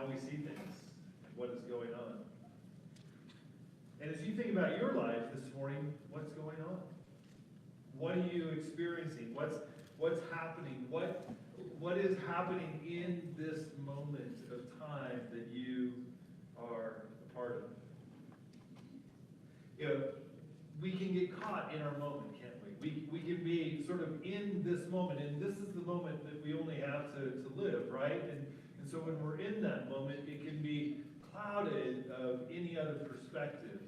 how we see things, and what is going on. And as you think about your life this morning, what's going on? What are you experiencing? What's happening? What is happening in this moment of time that you are a part of? You know, we can get caught in our moment, can't we? We can be sort of in this moment, and this is the moment that we only have to live, right? And so when we're in that moment, it can be clouded of any other perspective.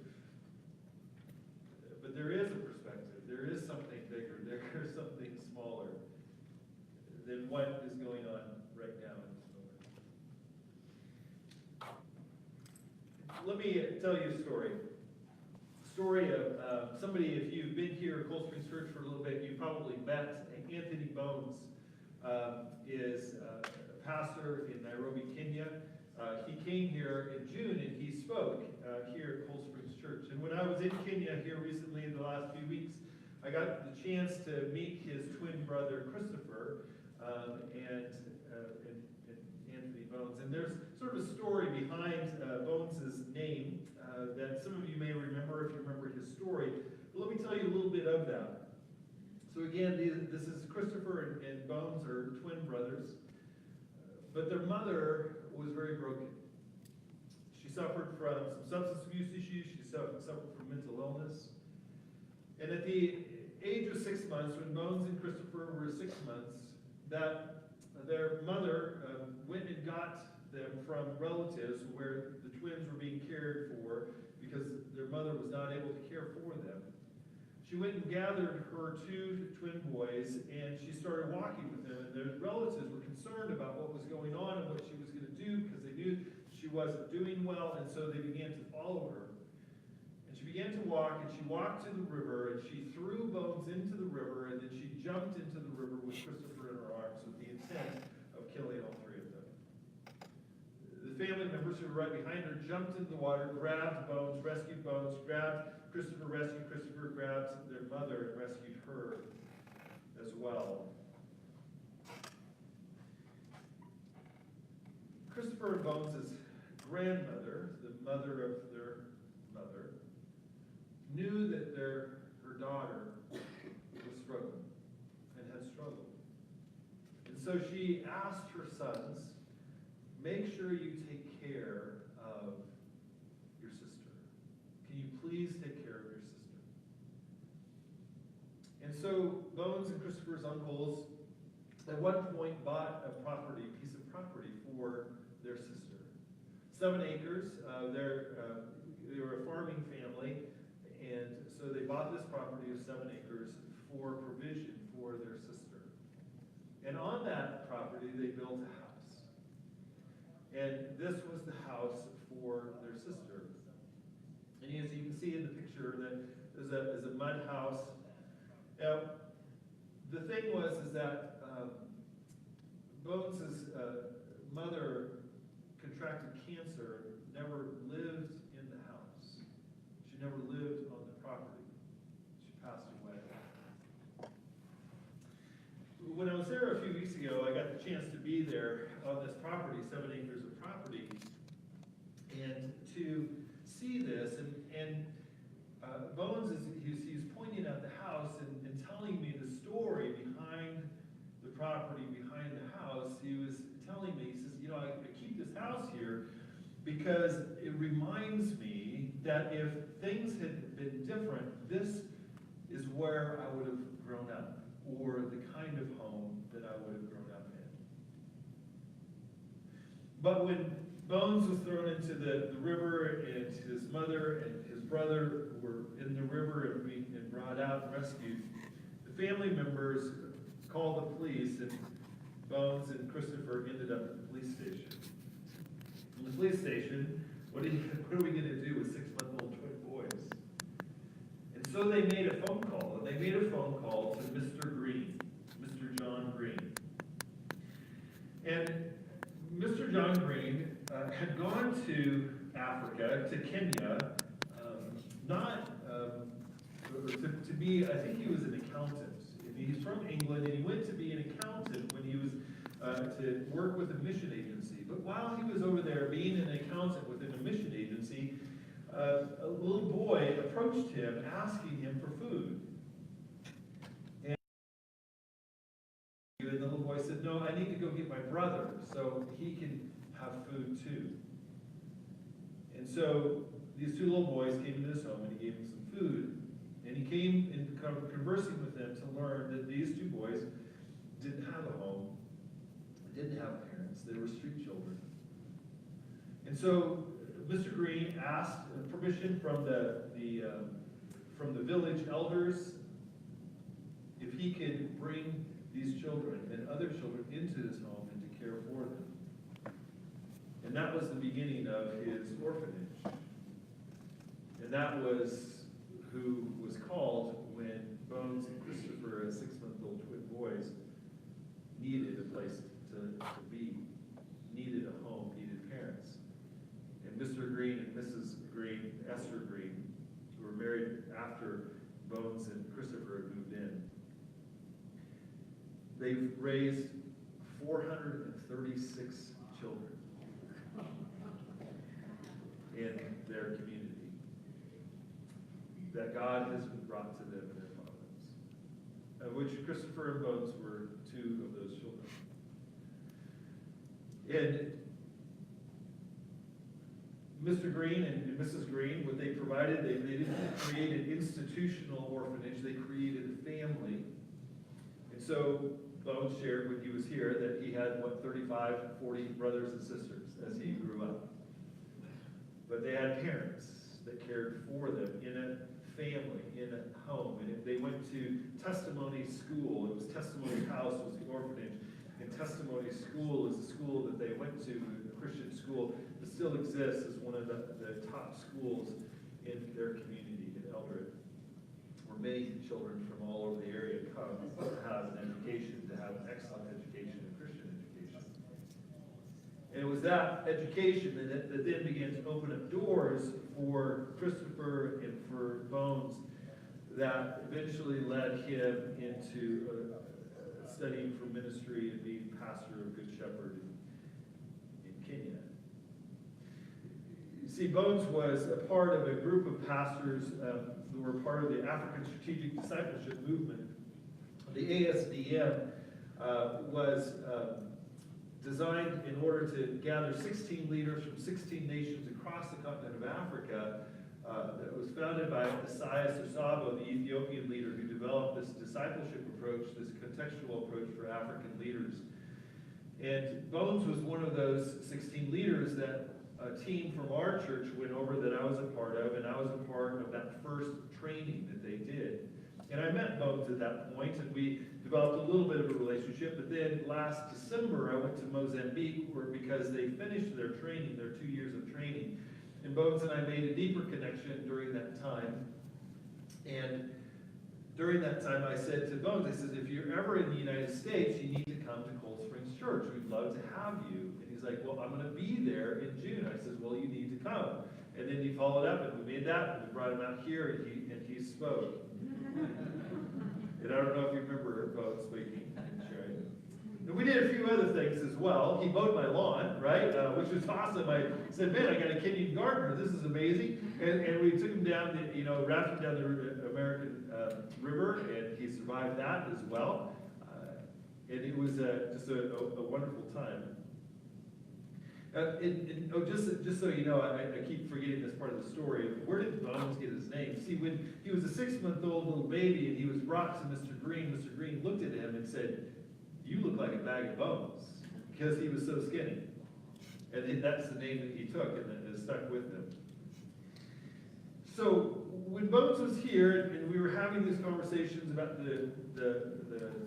But there is a perspective. There is something bigger. There is something smaller than what is going on right now in this moment. Let me tell you a story. Story of somebody, if you've been here at Cold Springs Church for a little bit, you've probably met Anthony Bones. Is a pastor in Nairobi, Kenya. He came here in June and he spoke here at Cold Springs Church. And when I was in Kenya here recently in the last few weeks, I got the chance to meet his twin brother Christopher and Anthony Bones. And there's sort of a story behind Bones' name that some of you may remember if you remember his story. But let me tell you a little bit of that. So again, this is Christopher and Bones are twin brothers. But their mother was very broken. She suffered from some substance abuse issues. She suffered from mental illness. And at the age of 6 months, when Bones and Christopher were 6 months, that their mother went and got them from relatives where the twins were being cared for because their mother was not able to care for them. She went and gathered her two twin boys, and she started walking with them, and their relatives were concerned about what was going on and what she was going to do because they knew she wasn't doing well, and so they began to follow her. And she began to walk, and she walked to the river, and she threw Bones into the river, and then she jumped into the river with Christopher in her arms with the intent of killing all three of them. The family members who were right behind her jumped into the water, grabbed Bones, rescued Bones, grabbed Christopher, rescued Christopher, grabbed their mother and rescued her as well. Christopher and Bones' grandmother, the mother of their mother, knew that her daughter was struggling and had struggled. And so she asked her sons, make sure you take care of your sister. Can you please take care of your sister? And so Bones and Christopher's uncles at one point bought a piece of property for their sister. 7 acres. They were a farming family, and so they bought this property of 7 acres for provision for their sister. And on that property, they built a house. And this was the house for their sister. And as you can see in the picture, that is a mud house. Now, the thing is that Bones' mother contracted cancer, never lived in the house. She never lived on the property. She passed away. When I was there a few weeks ago, I got the chance to be there on this property, 7 acres of property, and to see this. And Bones he's pointing at the house and telling me the story behind the property, behind the house. He was telling me, he says, I keep this house here because it reminds me that if things had been different, this is where I would have grown up, or the kind of home that I would have grown up in. But when Bones was thrown into the river, and his mother and his brother were in the river and being brought out and rescued, the family members called the police, and Bones and Christopher ended up at the police station. In the police station, what are we going to do with 6-month-old twin boys? And so they made a phone call, and they made a phone call to Mr. Green, Mr. John Green. And Mr. John Green had gone to Africa, to Kenya, to be, I think he was an accountant. He's from England, and he went to be an accountant when he was to work with a mission agency. But while he was over there being an accountant within a mission agency, a little boy approached him asking him for food. And the little boy said, "No, I need to go get my brother so he can have food too." And so these two little boys came into his home and he gave him some food. And he came and conversing with them to learn that these two boys didn't have a home, didn't have parents, they were street children. And so Mr. Green asked permission from the village elders if he could bring these children and other children into his home and to care for them. And that was the beginning of his orphanage. And that was who was called when Bones and Christopher, as 6-month-old twin boys, needed a place to be, needed a home, needed parents. And Mr. Green and Mrs. Green, Esther Green, who were married after Bones and Christopher had moved in, they've raised 436 children in their community that God has brought to them in their providence, of which Christopher and Bones were two of those children. And Mr. Green and Mrs. Green, what they provided, they didn't create an institutional orphanage, they created a family. And so Bones shared when he was here that he had, 35, 40 brothers and sisters as he grew up. But they had parents that cared for them in a family, in a home. And if they went to Testimony School, it was Testimony House was the orphanage, and Testimony School is the school that they went to, a Christian school that still exists as one of the top schools in their community in Eldred, where many children from all over the area come to have an education, to have an excellent education, a Christian education. And it was that education that then began to open up doors for Christopher and for Bones that eventually led him into studying for ministry and being pastor of Good Shepherd in Kenya. You see, Bones was a part of a group of pastors who were part of the African Strategic Discipleship Movement. The ASDM was designed in order to gather 16 leaders from 16 nations across the continent of Africa. That was founded by Isaias Osabo, the Ethiopian leader who developed this discipleship approach, this contextual approach for African leaders. And Bones was one of those 16 leaders that a team from our church went over that I was a part of, and I was a part of that first training that they did. And I met Bones at that point, and we developed a little bit of a relationship. But then last December, I went to Mozambique because they finished their training, their 2 years of training. And Bones and I made a deeper connection during that time. And during that time, I said to Bones, I said, if you're ever in the United States, you need to come to Cold Springs Church. We'd love to have you. And he's like, well, I'm going to be there in June. I said, well, you need to come. And then he followed up, and we made that, and we brought him out here, and he spoke. And I don't know if you remember Bones speaking and sharing. And we did a few other things as well. He mowed my lawn, right, which was awesome. I said, man, I got a Kenyan gardener. This is amazing. And we took him down, rafted down the American River, and he survived that as well. And it was just a wonderful time. Just so you know, I keep forgetting this part of the story. Where did Bones get his name? See, when he was a 6-month-old little baby and he was brought to Mr. Green looked at him and said, you look like a bag of bones, because he was so skinny. And that's the name that he took, and it stuck with him. So when Bones was here, and we were having these conversations about the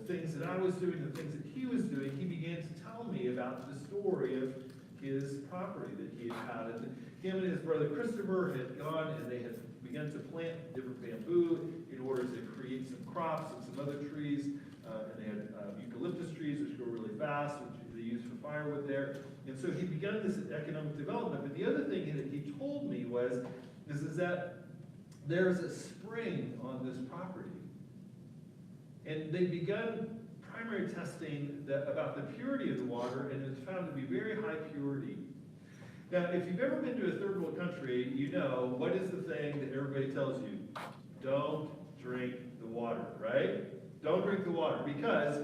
things that I was doing, the things that he was doing, he began to tell me about the story of his property that he had. And him and his brother Christopher had gone, and they had begun to plant different bamboo in order to create some crops and some other trees. And they had eucalyptus trees, which grow really fast, which they use for firewood there. And so he began this economic development. But the other thing that he told me was that there's a spring on this property. And they begun primary testing about the purity of the water, and it was found to be very high purity. Now, if you've ever been to a third world country, you know what is the thing that everybody tells you? Don't drink the water, right? Don't drink the water, because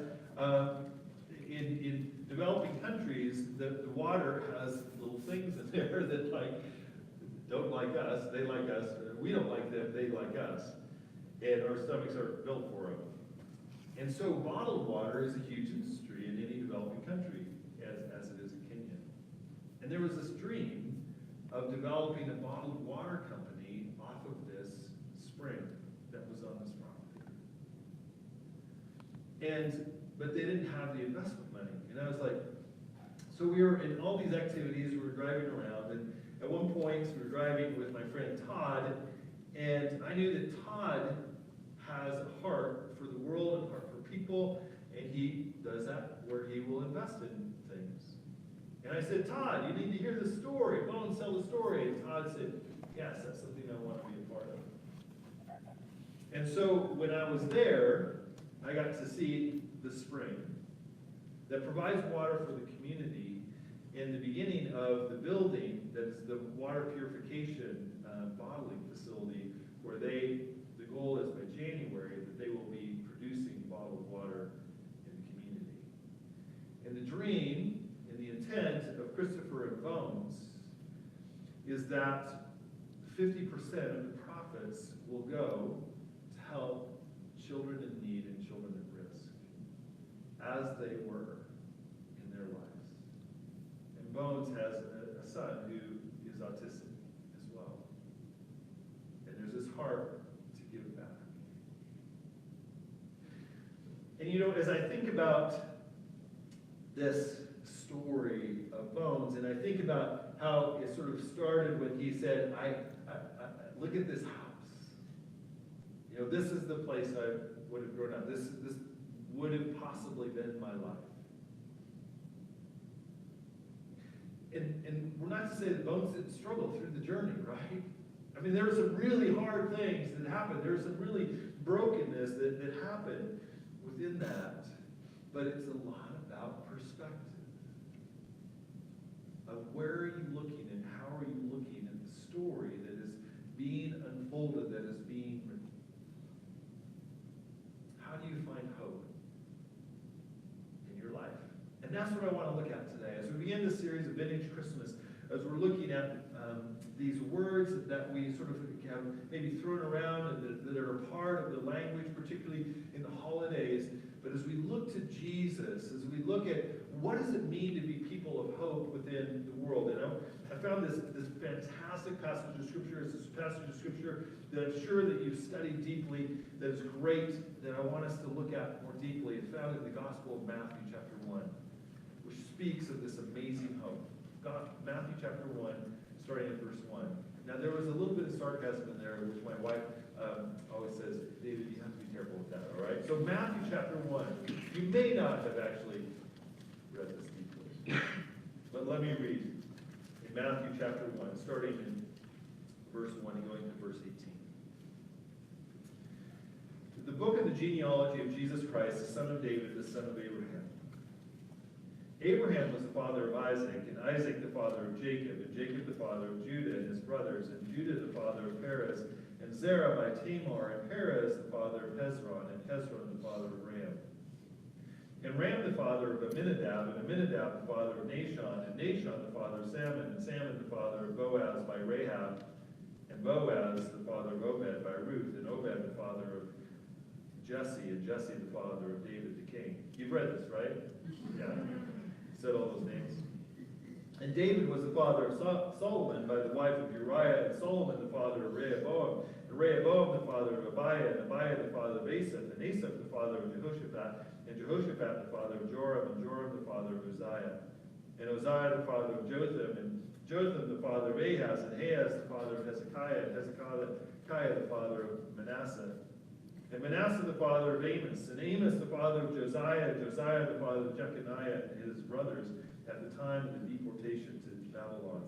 in developing countries, the water has little things in there that don't like us, they like us, we don't like them, they like us. And our stomachs are built for them. And so bottled water is a huge industry in any developing country, as it is in Kenya. And there was this dream of developing a bottled water company off of this spring that was on this property. But they didn't have the investment money. And I was like, so we were in all these activities, we were driving around, and at one point we were driving with my friend Todd, and I knew that Todd has a heart for the world and heart for people, and he does that where he will invest in things. And I said, Todd, you need to hear the story. Go and tell the story. And Todd said, yes, that's something I want to be a part of. And so when I was there, I got to see the spring that provides water for the community in the beginning of the building that is the water purification bottling facility, where the goal is by January that they will be producing bottled water in the community. And the dream and the intent of Christopher and Bones is that 50% of the profits will go to help children in need and children at risk, as they were in their lives. And Bones has a son who is autistic as well. And there's this heart to give back. And you know, as I think about this story of Bones, and I think about how it sort of started when he said, I look at this house. You know, this is the place I would have grown up. This would have possibly been my life. And we're not to say that Bones didn't struggle through the journey, right? I mean, there were some really hard things that happened. There was some really brokenness that happened within that. But it's a lot about perspective. Of where are you looking and how are you looking at the story that is being unfolded, that is being written? How do you find hope in your life? And that's what I want to look at today. As we begin this series of Vintage Christmas, as we're looking at these words that we sort of have maybe thrown around and that are a part of the language, particularly in the holidays, but as we look to Jesus, as we look at what does it mean to be people of hope within the world, and I found this fantastic passage of Scripture. It's this passage of Scripture that I'm sure that you've studied deeply, that is great, that I want us to look at more deeply. It's found in the Gospel of Matthew chapter 1, which speaks of this amazing hope. Matthew chapter 1, starting at verse 1. Now there was a little bit of sarcasm in there, which my wife always says, David, you have to be careful with that, all right? So Matthew chapter 1, you may not have actually read this deeply, but let me read. In Matthew chapter 1, starting in verse 1 and going to verse 18. The book of the genealogy of Jesus Christ, the son of David, the son of Abraham. Abraham was the father of Isaac, and Isaac the father of Jacob, and Jacob the father of Judah and his brothers, and Judah the father of Perez, and Zerah by Tamar, and Perez the father of Hezron, and Hezron the father of Ram. And Ram the father of Amminadab, and Amminadab the father of Nahshon, and Nahshon the father of Salmon, and Salmon the father of Boaz by Rahab, and Boaz the father of Obed by Ruth, and Obed the father of Jesse, and Jesse the father of David the king. You've read this, right? Yeah. Said all those names. And David was the father of Solomon by the wife of Uriah, and Solomon the father of Rehoboam, and Rehoboam the father of Abiah, and Abiah the father of Asaph, and Asaph the father of Jehoshaphat, and Jehoshaphat the father of Joram, and Joram the father of Uzziah, and Uzziah the father of Jotham, and Jotham the father of Ahaz, and Ahaz the father of Hezekiah, and Hezekiah the father of Manasseh, and Manasseh the father of Amos, and Amos the father of Josiah, and Josiah the father of Jeconiah and his brothers at the time of the deportation to Babylon.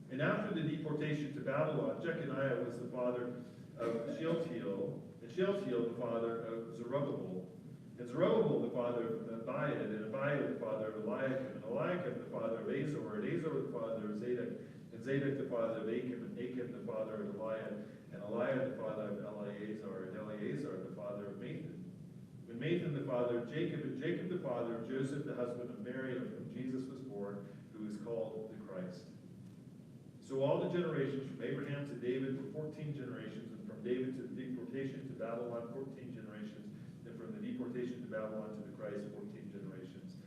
And after the deportation to Babylon, Jeconiah was the father of Shealtiel, and Shealtiel the father of Zerubbabel, and Zerubbabel the father of Abiud, and Abiud the father of Eliakim, and Eliakim the father of Azor, and Azor the father of Zadok, and Zadok the father of Achim, and Achim the father of Eliad, and Eliad the father of Eleazar, and Eleazar the father of Mathan. And Mathan the father of Jacob, and Jacob the father of Joseph, the husband of Mary, of whom Jesus was born, who is called the Christ. So all the generations from Abraham to David were 14 generations, and from David to the deportation to Babylon, 14 generations, and from the deportation to Babylon to the Christ, 14 generations.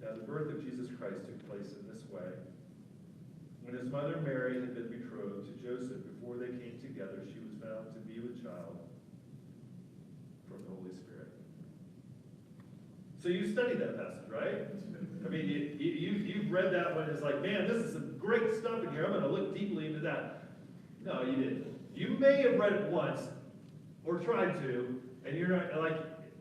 Now the birth of Jesus Christ took place in this way. When his mother Mary had been betrothed to Joseph, before they came together, she was found to be with child from the Holy Spirit. So you studied that passage, right? I mean, you've read that one. It's like, man, this is some great stuff in here. I'm going to look deeply into that. No, you didn't. You may have read it once or tried to, and you're not like,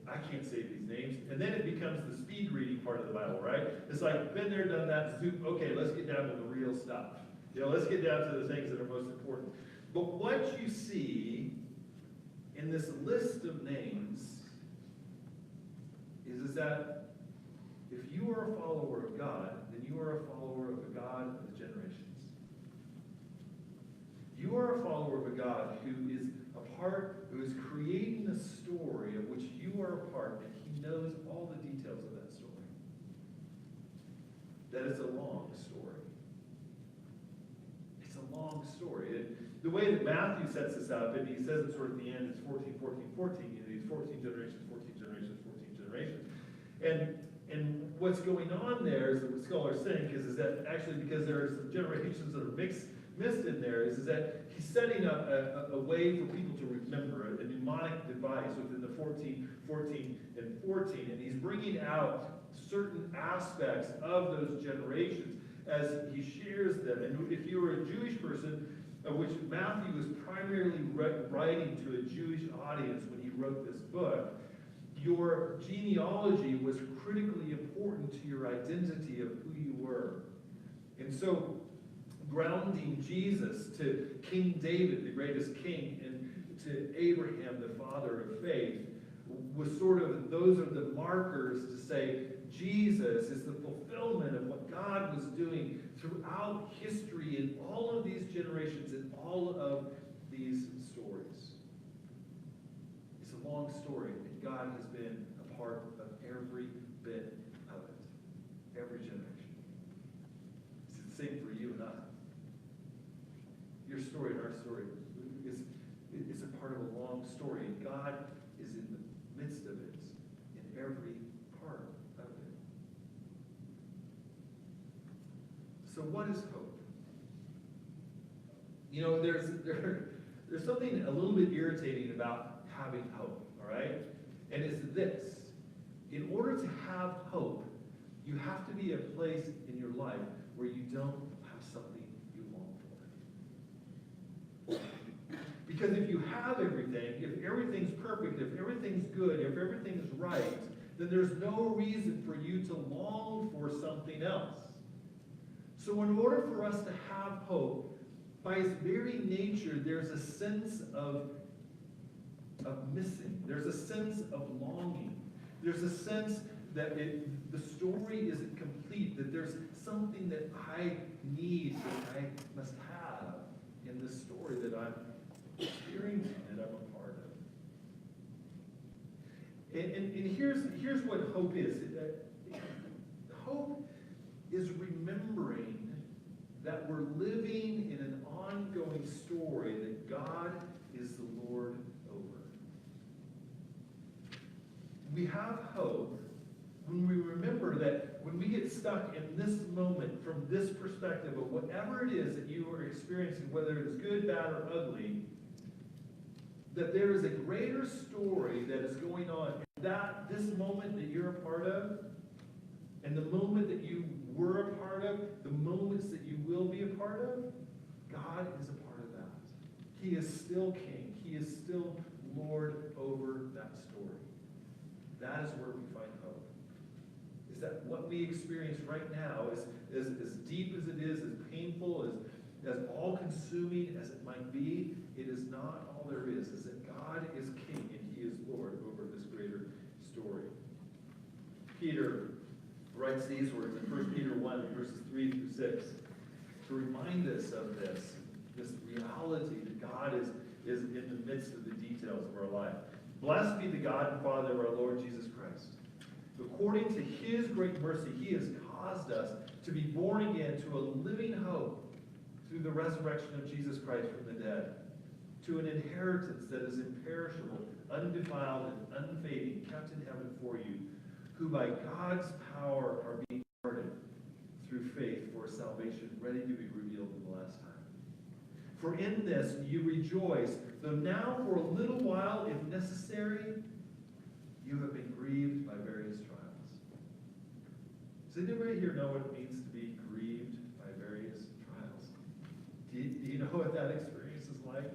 I can't say these names. And then it becomes the speed reading part of the Bible, right? It's like, been there, done that, zoom. Okay, let's get down to the real stuff. Let's get down to the things that are most important. But what you see in this list of names is that if you are a follower of God, then you are a follower of the God of the generations. You are a follower of a God who is creating a story of which you are a part, and he knows all the details of that story. That it's a long story. It's a long story. The way that Matthew sets this up, and he says it sort of at the end, it's 14, 14, 14, these 14 generations, 14 generations, 14 generations. And what's going on there is what scholars think is that actually because there are some generations that are missed in there is that he's setting up a way for people to remember, a mnemonic device within the 14, 14, and 14, and he's bringing out certain aspects of those generations as he shares them. And if you were a Jewish person, of which Matthew was primarily writing to a Jewish audience when he wrote this book, your genealogy was critically important to your identity of who you were. And so grounding Jesus to King David, the greatest king, and to Abraham, the father of faith, was sort of, those are the markers to say Jesus is the fulfillment of what God was doing throughout history in all of these generations, in all of these stories. It's a long story, and God has been a part of every bit of it, every generation. It's the same for you and I. Your story and our story is a part of a long story, and God is in the midst of it, in every part of it. So what is hope? You know, there's something a little bit irritating about having hope, all right? And it's this. In order to have hope, you have to be a place in your life where you don't have something you long for. Because if you have everything, if everything's perfect, if everything's good, if everything is right, then there's no reason for you to long for something else. So in order for us to have hope, by its very nature, there's a sense of missing. There's a sense of longing. There's a sense that the story isn't complete, that there's something that I need, that I must have in this story that I'm experiencing, that I'm a part of. And here's what hope is. Hope is remembering that we're living in an ongoing story that God is the Lord over. We have hope when we remember that when we get stuck in this moment from this perspective of whatever it is that you are experiencing, whether it's good, bad, or ugly, that there is a greater story that is going on. That this moment that you're a part of, and the moment that you were a part of, the moments that you will be a part of, God is a part of that. He is still king. He is still Lord over that story. That is where we find hope. Is that what we experience right now is as deep as it is, as painful, as all-consuming as it might be, it is not all there is that God is king and he is Lord over this greater story. Peter writes these words in 1 Peter 1, verses 3 through 6, to remind us of this reality that God is in the midst of the details of our life. Blessed be the God and Father of our Lord Jesus Christ. According to his great mercy, he has caused us to be born again to a living hope through the resurrection of Jesus Christ from the dead, to an inheritance that is imperishable, undefiled, and unfading, kept in heaven for you, who by God's power are being guarded through faith for salvation, ready to be revealed in the last time. For in this you rejoice, though now for a little while, if necessary, you have been grieved by various trials. Does anybody here know what it means to be grieved by various trials? Do you know what that experience is like?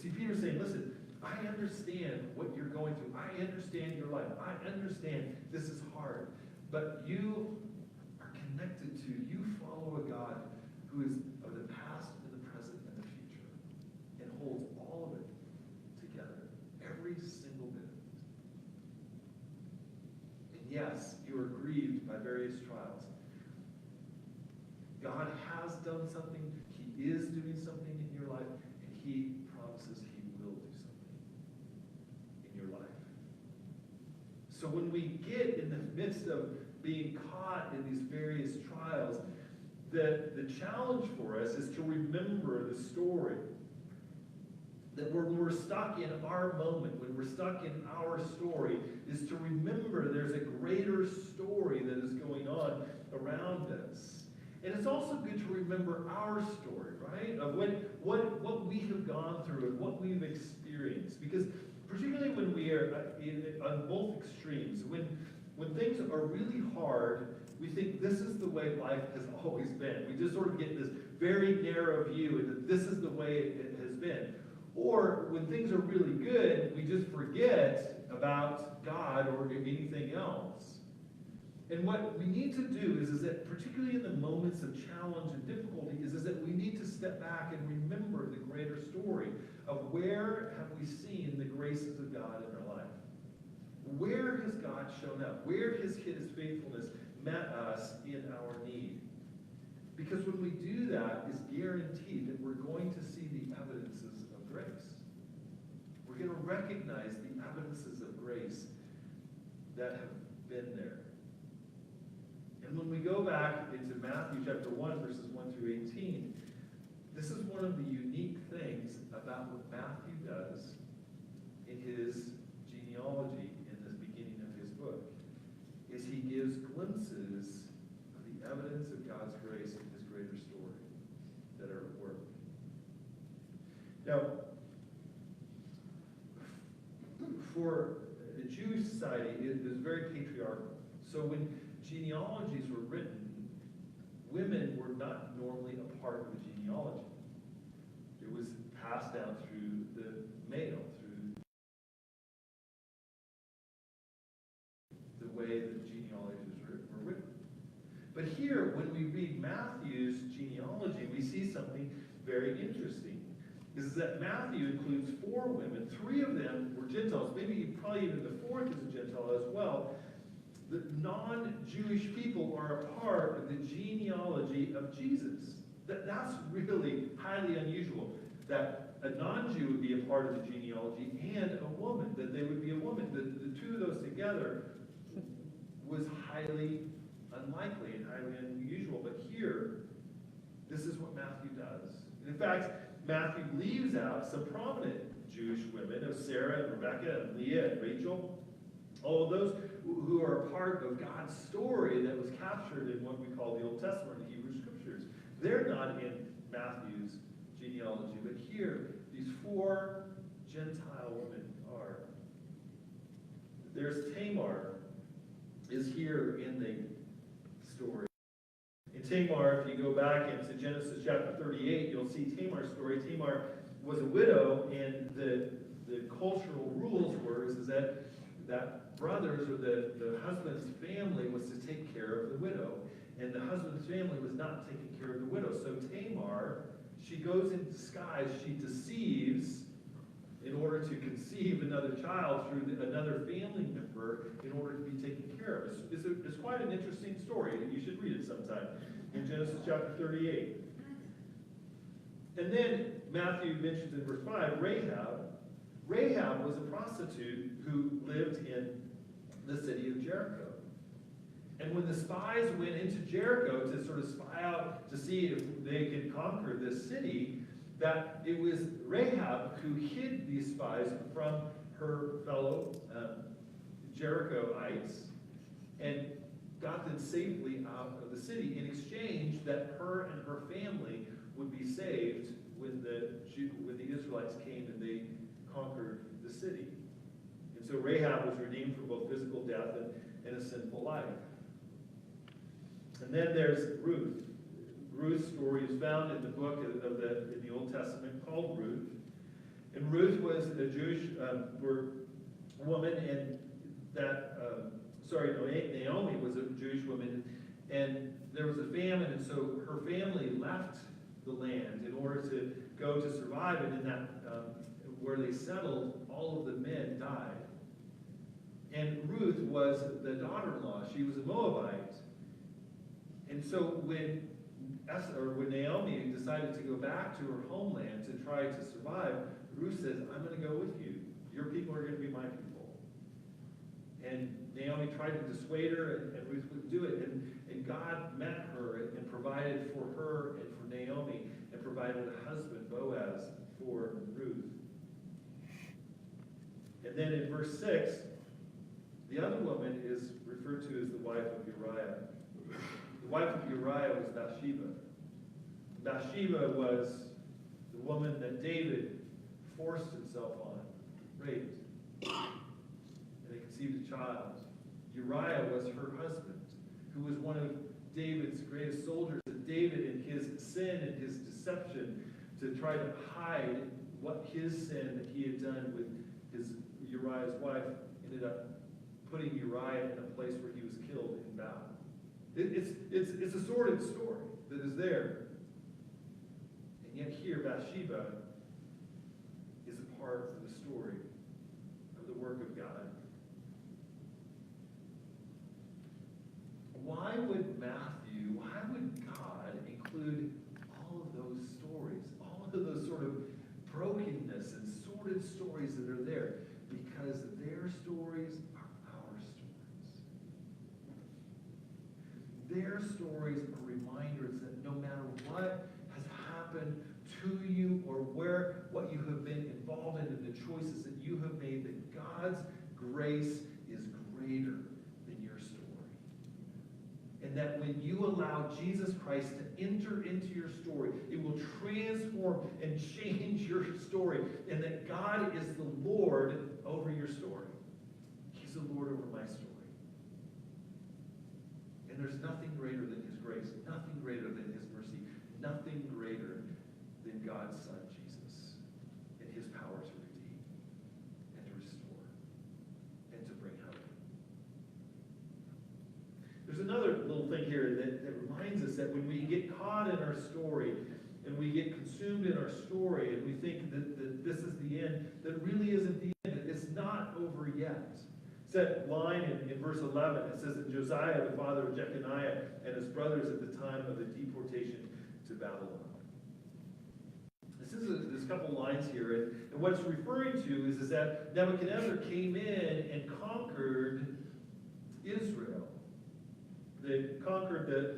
See, Peter's saying, listen, I understand what you're going through. I understand your life. I understand this is hard. But you are connected to, you follow a God who is of the past and the present and the future, and holds all of it together, every single bit of it. And yes, you are grieved by various trials. God has done something, he is doing something in your life, and he promises he will do something in your life. So when we get in the midst of being caught in these various trials, the challenge for us is to remember the story. That when we're stuck in our moment, when we're stuck in our story, is to remember there's a greater story that is going on around us. And it's also good to remember our story, right? Of what we have gone through and what we've experienced. Because particularly when we are on both extremes, when things are really hard, we think this is the way life has always been. We just sort of get this very narrow view and that this is the way it has been. Or when things are really good, we just forget about God or anything else. And what we need to do is that particularly in the moments of challenge and difficulty is that we need to step back and remember the greater story of where have we seen the graces of God in our life. Where has God shown up? Where has his faithfulness met us in our need? Because when we do that, it's guaranteed that we're going to see the evidences of grace. We're going to recognize the evidences of grace that have been there. And when we go back into Matthew chapter 1, verses 1 through 18, this is one of the unique things about what Matthew does in his genealogy in the beginning of his book, is he gives glimpses of the evidence of God's grace in his greater story that are at work. Now, for the Jewish society, it was very patriarchal. So when genealogies were written, women were not normally a part of the genealogy. It was passed down through the male, through the way that genealogies were written. But here, when we read Matthew's genealogy, we see something very interesting. Is that Matthew includes 4 women. 3 of them were Gentiles. Maybe probably even the 4th is a Gentile as well. The non-Jewish people are a part of the genealogy of Jesus. That's really highly unusual, that a non-Jew would be a part of the genealogy and a woman, that they would be a woman. The two of those together was highly unlikely and highly unusual. But here, this is what Matthew does. In fact, Matthew leaves out some prominent Jewish women of Sarah and Rebecca and Leah and Rachel, all of those who are a part of God's story that was captured in what we call the Old Testament, the Hebrew Scriptures. They're not in Matthew's genealogy, but here, these 4 Gentile women are. There's Tamar, is here in the story. In Tamar, if you go back into Genesis chapter 38, you'll see Tamar's story. Tamar was a widow, and the cultural rules were is that brothers or the husband's family was to take care of the widow, and the husband's family was not taking care of the widow. So Tamar, she goes in disguise, she deceives in order to conceive another child through another family member in order to be taken care of. It's quite an interesting story, and you should read it sometime in Genesis chapter 38. And then Matthew mentions in verse 5, Rahab. Rahab was a prostitute who lived in the city of Jericho. And when the spies went into Jericho to sort of spy out to see if they could conquer this city, that it was Rahab who hid these spies from her fellow Jerichoites and got them safely out of the city in exchange that her and her family would be saved when the Israelites came and they conquered the city. And so Rahab was redeemed from both physical death and a sinful life. And then there's Ruth. Ruth's story is found in the book in the Old Testament called Ruth. And Ruth was a Jewish woman, and Naomi was a Jewish woman, and there was a famine, and so her family left the land in order to go to survive, and in that where they settled, all of the men died. And Ruth was the daughter-in-law. She was a Moabite. And so when Naomi decided to go back to her homeland to try to survive, Ruth says, I'm going to go with you. Your people are going to be my people. And Naomi tried to dissuade her, and Ruth wouldn't do it. And God met her and provided for her and for Naomi, and provided a husband, Boaz, for Ruth. And then in verse 6, the other woman is referred to as the wife of Uriah. The wife of Uriah was Bathsheba. Bathsheba was the woman that David forced himself on, raped, and they conceived a child. Uriah was her husband, who was one of David's greatest soldiers. And David, in his sin and his deception, to try to hide what his sin that he had done with Uriah's wife, ended up putting Uriah in a place where he was killed in battle. It's a sordid story that is there. And yet here, Bathsheba is a part of the story of the work of God. Why would God include all of those stories, all of those sort of brokenness and sordid stories that are there? Because their stories are our stories. Their stories are reminders that no matter what has happened to you or what you have been involved in and the choices that you have made, that God's grace is greater than your story. And that when you allow Jesus Christ to enter into your story, it will transform and change your story. And that God is the Lord over your story. He's the Lord over my story. And there's nothing greater than his grace, nothing greater than his mercy, nothing greater than God's Son, Jesus, and his power to redeem and to restore and to bring hope. There's another little thing here that reminds us that when we get caught in our story and we get consumed in our story and we think that this is the end, that really isn't the end. It's not over yet. It's that line in verse 11. It says that Josiah, the father of Jeconiah, and his brothers at the time of the deportation to Babylon. There's a couple lines here, and what it's referring to is that Nebuchadnezzar came in and conquered Israel. They conquered the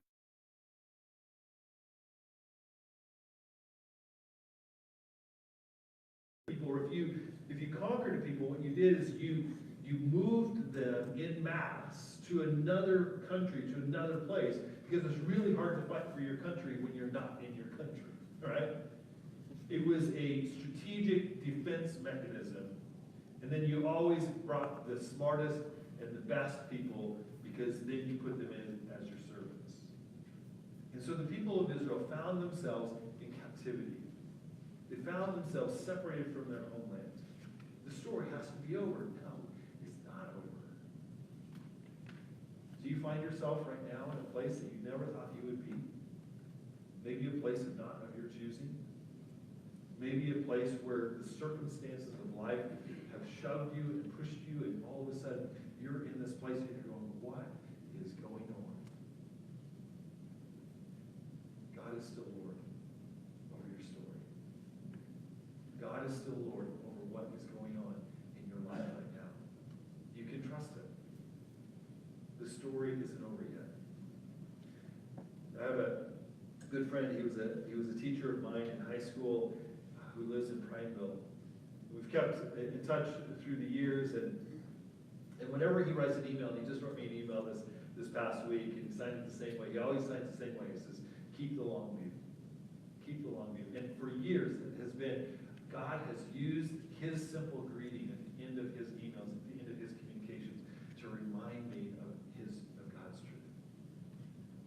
people. Or if you conquered people, what you did is you moved them en masse to another country, to another place, because it's really hard to fight for your country when you're not in your country, right? It was a strategic defense mechanism. And then you always brought the smartest and the best people, because then you put them in as your servants. And so the people of Israel found themselves in captivity. They found themselves separated from their homeland. The story has to be over. No, it's not over. Do you find yourself right now in a place that you never thought you would be? Maybe a place of not of your choosing. Maybe a place where the circumstances of life have shoved you and pushed you, and all of a sudden you're in this place and you're going, what is going on? God is still Lord over your story. God is still Lord over what is going on in your life right now. You can trust Him. The story isn't over yet. I have a good friend. He was a teacher of mine in high school who lives in Prineville. We've kept in touch through the years, and whenever he writes an email, and he just wrote me an email this past week, and he signed it the same way. He always signs the same way. He says, "Keep the long view. Keep the long view." And for years, it has been, God has used his simple greeting at the end of his emails, at the end of his communications, to remind me of God's truth.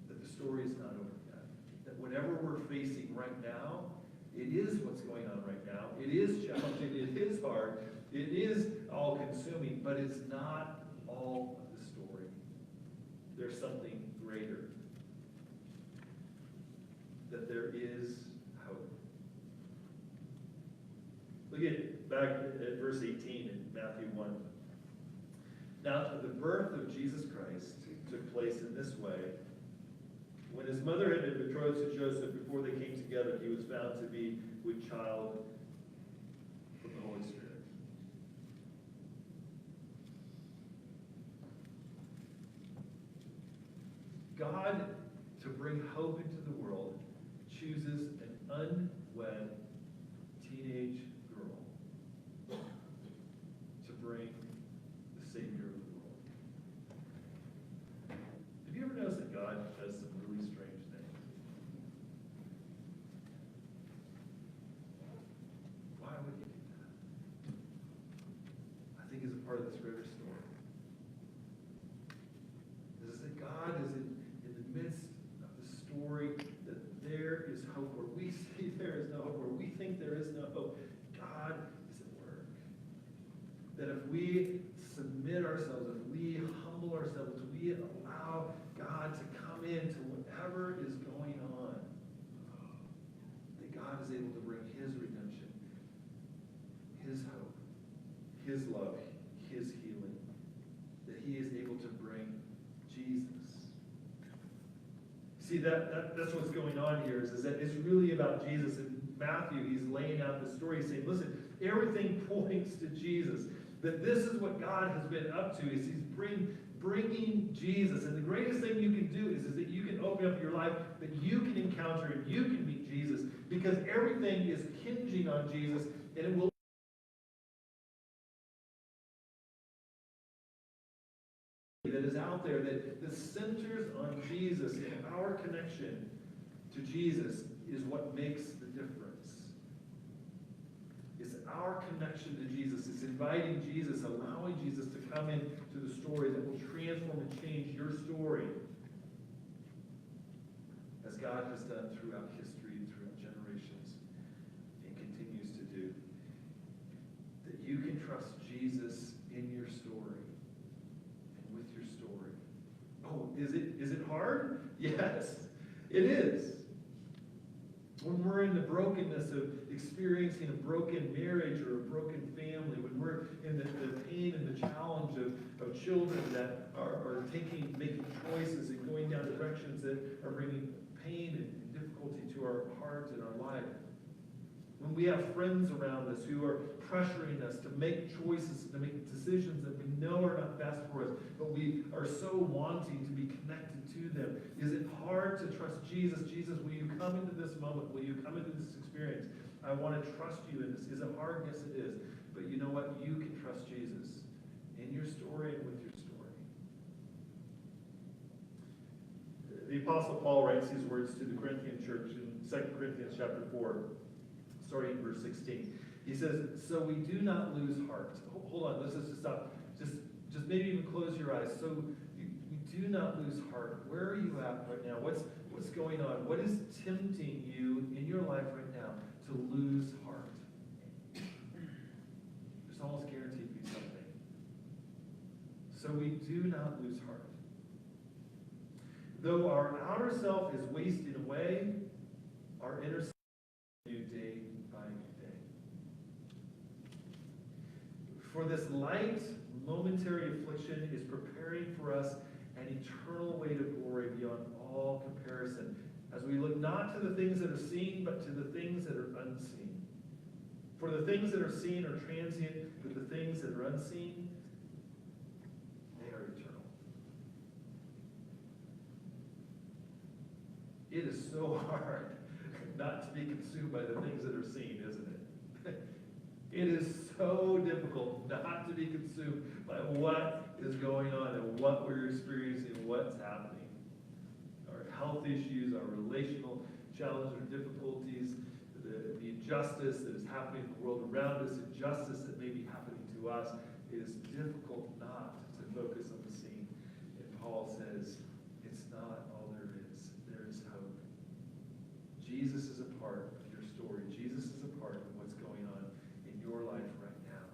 That the story is not over yet. That whatever we're facing right now, it is what's going on right now. It is challenging. It is hard. It is all-consuming, but it's not all of the story. There's something greater. That there is hope. Look at back at verse 18 in Matthew 1. Now, the birth of Jesus Christ took place in this way. When his mother had been betrothed to Joseph, before they came together, he was found to be with child from the Holy Spirit. God, to bring hope into the world, chooses an unwed teenage girl to bring the Savior of the world. Have you ever noticed that God does some really strange things? Why would he do that? I think is a part of this greater story. Is that God is in the midst of the story, that there is hope where we see there is no hope, where we think there is no hope. God is at work. That if we submit ourselves, if we humble ourselves, if we allow God to come into whatever is going on, that God is able to bring his redemption, his hope, his love, his healing, that he is able to bring Jesus. See, that's what's going on here, is that it's really about Jesus. In Matthew, he's laying out the story, saying, listen, everything points to Jesus. That this is what God has been up to, is he's bringing Jesus. And the greatest thing you can do is that you can open up your life, that you can encounter and you can meet Jesus, because everything is hinging on Jesus, and it will that is out there that centers on Jesus, and our connection to Jesus is what makes the difference. It's our connection to Jesus. It's inviting Jesus, allowing Jesus to come into the story that will transform and change your story, as God has done throughout history and throughout generations, and continues to do. That you can trust Jesus in your story and with your story. Oh, is it hard? Yes, it is. When we're in the brokenness of experiencing a broken marriage or a broken family, when we're in the pain and the challenge of children that are making choices and going down directions that are bringing pain and difficulty to our hearts and our life, when we have friends around us who are pressuring us to make choices, to make decisions that we know are not best for us, but we are so wanting to be connected to them, is it hard to trust Jesus? Jesus, will you come into this moment? Will you come into this experience? I want to trust you in this. Is it hard? Yes, it is. But you know what? You can trust Jesus in your story and with your story. The Apostle Paul writes these words to the Corinthian church in 2 Corinthians chapter 4, starting in verse 16. He says, so we do not lose heart. Hold on, let's just stop. Just maybe even close your eyes. So we do not lose heart. Where are you at right now? What's going on? What is tempting you in your life right now to lose heart? There's almost guaranteed to be something. So we do not lose heart. Though our outer self is wasting away, our inner self is new day by day. this light, momentary affliction is preparing for us an eternal weight of glory beyond all comparison, as we look not to the things that are seen, but to the things that are unseen. For the things that are seen are transient, but the things that are unseen, they are eternal. It is so hard not to be consumed by the things that are seen, isn't it? It is so difficult not to be consumed by what is going on and what we're experiencing, what's happening. Our health issues, our relational challenges or difficulties, the injustice that is happening in the world around us, injustice that may be happening to us. It is difficult not to focus on the scene. And Paul says, it's not all there is. There is hope. Jesus is a part of your story. Jesus is a part of what's going on in your life right now.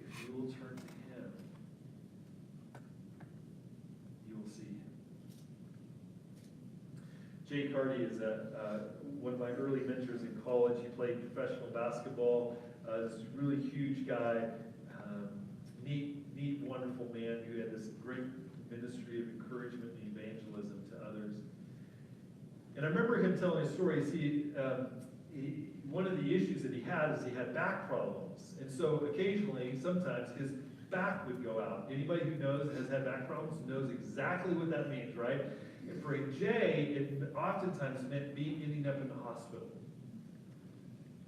If you will turn to him, you will see him. Jay Carty is one of my early mentors in college. He played professional basketball. This really huge guy, neat, wonderful man who had this great ministry of encouragement and evangelism to others. And I remember him telling a story. One of the issues that he had is he had back problems. And so occasionally, sometimes, his back would go out. Anybody who has had back problems knows exactly what that means, right? And for Jay, it oftentimes meant ending up in the hospital.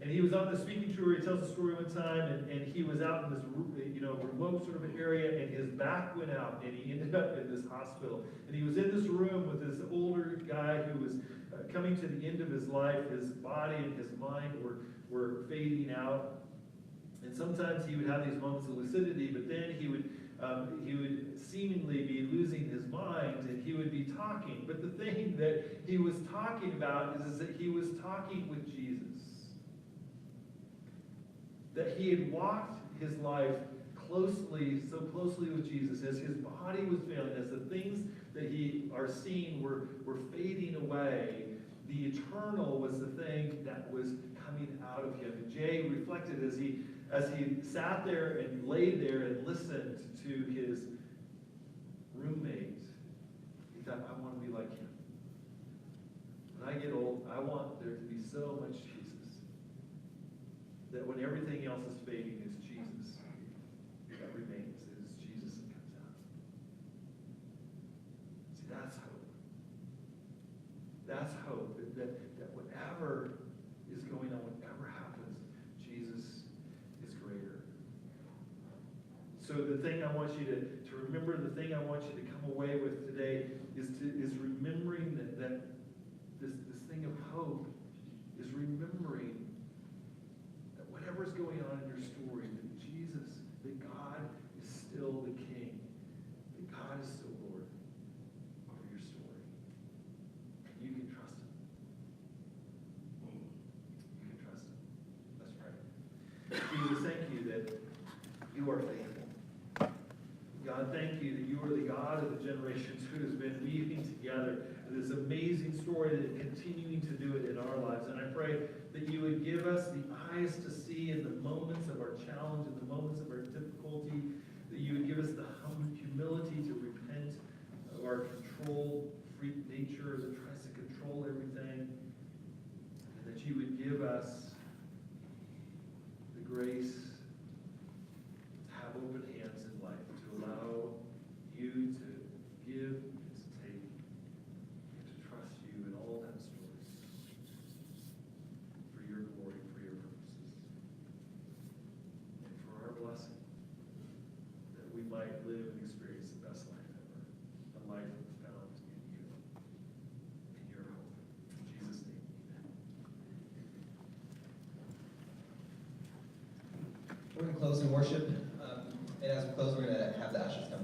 And he was on the speaking tour. He tells the story one time, and he was out in this remote sort of an area, and his back went out, and he ended up in this hospital. And he was in this room with this older guy who was coming to the end of his life. His body and his mind were fading out. And sometimes he would have these moments of lucidity, but then he would seemingly be losing his mind, and he would be talking. But the thing that he was talking about is that he was talking with Jesus. That he had walked his life so closely with Jesus, as his body was failing, as the things that he are seeing were fading away. The eternal was the thing that was coming out of him. And Jay reflected as he sat there and laid there and listened to his roommate. He thought, I want to be like him. When I get old, I want there to be so much Jesus that when everything else is fading, it's Jesus that remains. It is Jesus that comes out. See, that's hope. That's hope. That whatever is going on, whatever happens, Jesus is greater. So the thing I want you to remember, the thing I want you to come away with today is remembering that this thing of hope is remembering that whatever's going on in your story, that Jesus, that God is still the King, that God is still Lord over your story. And you can trust him. You can trust him. Let's pray. Jesus, thank you that you are faithful. God, thank you that you are the God of the generations who has been weaving together this amazing story and continuing to do it in our lives. And I pray that you would give us the eyes to see in the moments of our challenge, in the moments of our difficulty, that you would give us the humility to repent of our control-freak nature that tries to control everything, and that you would give us the grace to have open hands in life, to allow you to give and to take, and to trust you in all that story for your glory, for your purposes, and for our blessing, that we might live and experience the best life ever, a life found in you, in your hope. In Jesus' name, amen. We're going to close in worship. And as we close, we're going to have the ushers come.